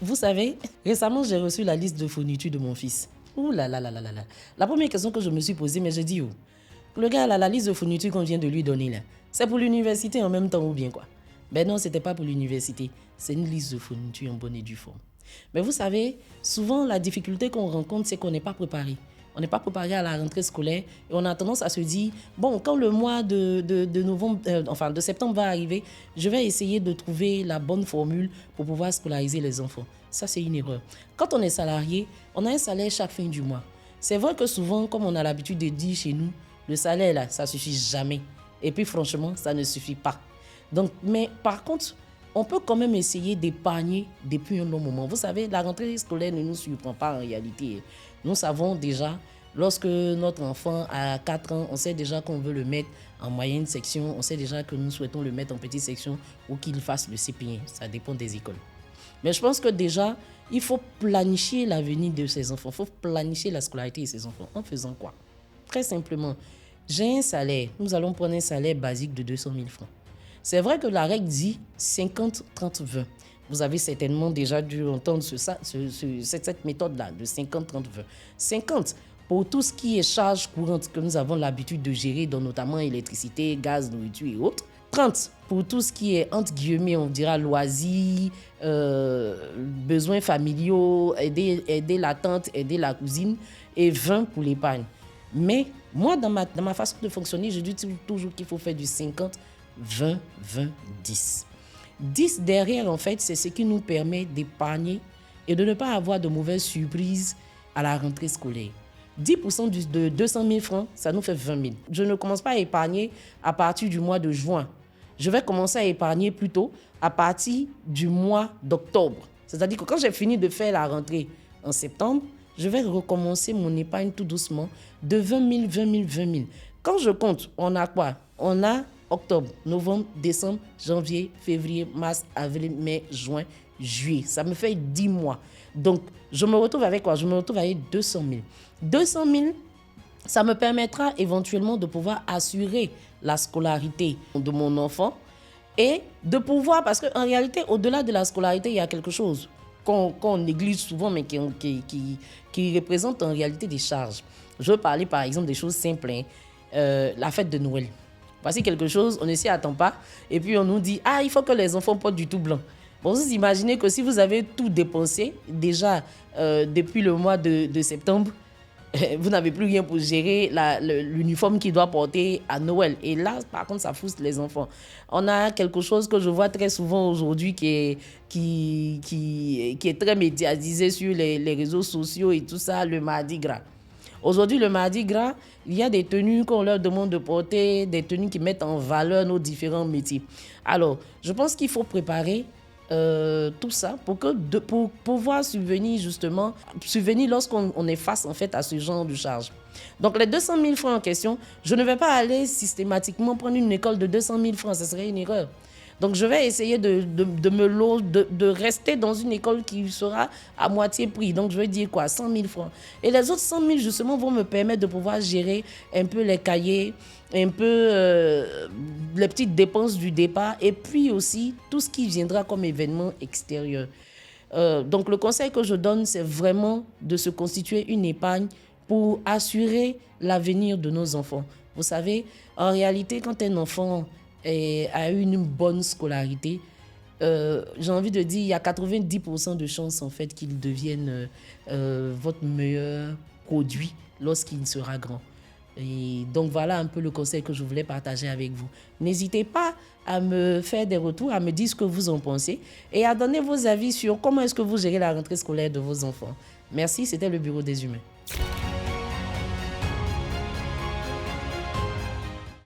Vous savez, récemment, j'ai reçu la liste de fournitures de mon fils. Ouh là là là là là là. La première question que je me suis posée, mais je dis où? Le gars, là, la liste de fournitures qu'on vient de lui donner, là, c'est pour l'université en même temps ou bien quoi? Ben non, c'était pas pour l'université. C'est une liste de fournitures en bonne et due forme. Mais vous savez, souvent, la difficulté qu'on rencontre, c'est qu'on n'est pas préparé. On n'est pas préparé à la rentrée scolaire et on a tendance à se dire, bon, quand le mois de novembre, de septembre va arriver, je vais essayer de trouver la bonne formule pour pouvoir scolariser les enfants. Ça, c'est une erreur. Quand on est salarié, on a un salaire chaque fin du mois. C'est vrai que souvent, comme on a l'habitude de dire chez nous, le salaire, là, ça ne suffit jamais. Et puis, franchement, ça ne suffit pas. Donc, mais par contre, on peut quand même essayer d'épargner depuis un long moment. Vous savez, la rentrée scolaire ne nous surprend pas en réalité. Nous savons déjà, lorsque notre enfant a 4 ans, on sait déjà qu'on veut le mettre en moyenne section, on sait déjà que nous souhaitons le mettre en petite section ou qu'il fasse le CP1. Ça dépend des écoles. Mais je pense que déjà, il faut planifier l'avenir de ces enfants. Il faut planifier la scolarité de ces enfants. En faisant quoi? Très simplement, j'ai un salaire. Nous allons prendre un salaire basique de 200 000 francs. C'est vrai que la règle dit 50, 30, 20. Vous avez certainement déjà dû entendre cette méthode-là de 50, 30, 20. 50 pour tout ce qui est charges courantes que nous avons l'habitude de gérer, dont notamment électricité, gaz, nourriture et autres. 30 pour tout ce qui est, entre guillemets, on dira loisirs, besoins familiaux, aider la tante, aider la cousine, et 20 pour l'épargne. Mais moi, dans ma façon de fonctionner, je dis toujours qu'il faut faire du 50, 20, 20, 10. 10 derrière, en fait, c'est ce qui nous permet d'épargner et de ne pas avoir de mauvaises surprises à la rentrée scolaire. 10% de 200 000 francs, ça nous fait 20 000. Je ne commence pas à épargner à partir du mois de juin. Je vais commencer à épargner plutôt à partir du mois d'octobre. C'est-à-dire que quand j'ai fini de faire la rentrée en septembre, je vais recommencer mon épargne tout doucement de 20 000, 20 000, 20 000. Quand je compte, on a quoi? On a octobre, novembre, décembre, janvier, février, mars, avril, mai, juin, juillet. Ça me fait 10 mois. Donc, je me retrouve avec quoi? Je me retrouve avec 200 000. 200 000, ça me permettra éventuellement de pouvoir assurer la scolarité de mon enfant et de pouvoir, parce qu'en réalité, au-delà de la scolarité, il y a quelque chose qu'on néglige souvent, mais qui représente en réalité des charges. Je veux parler par exemple des choses simples, la fête de Noël. Voici quelque chose, on ne s'y attend pas, et puis on nous dit, il faut que les enfants portent du tout blanc. Bon, vous imaginez que si vous avez tout dépensé, déjà depuis le mois de septembre, vous n'avez plus rien pour gérer l'uniforme qu'il doit porter à Noël. Et là, par contre, ça frustre les enfants. On a quelque chose que je vois très souvent aujourd'hui qui est très médiatisé sur les réseaux sociaux et tout ça, le Mardi Gras. Aujourd'hui, le Mardi Gras, il y a des tenues qu'on leur demande de porter, des tenues qui mettent en valeur nos différents métiers. Alors, je pense qu'il faut préparer tout ça pour pouvoir subvenir lorsqu'on est face en fait à ce genre de charge. Donc les 200 000 francs en question, je ne vais pas aller systématiquement prendre une école de 200 000 francs, ce serait une erreur. Donc je vais essayer de rester dans une école qui sera à moitié prix. Donc je vais dire quoi, 100 000 francs. Et les autres 100 000 justement vont me permettre de pouvoir gérer un peu les cahiers, un peu les petites dépenses du départ et puis aussi tout ce qui viendra comme événement extérieur. Donc le conseil que je donne, c'est vraiment de se constituer une épargne pour assurer l'avenir de nos enfants. Vous savez, en réalité, quand un enfant a eu une bonne scolarité, j'ai envie de dire il y a 90% de chances en fait qu'il devienne votre meilleur produit lorsqu'il sera grand. Et donc voilà un peu le conseil que je voulais partager avec vous. N'hésitez pas à me faire des retours, à me dire ce que vous en pensez et à donner vos avis sur comment est-ce que vous gérez la rentrée scolaire de vos enfants. Merci, c'était le Bureau des Humains.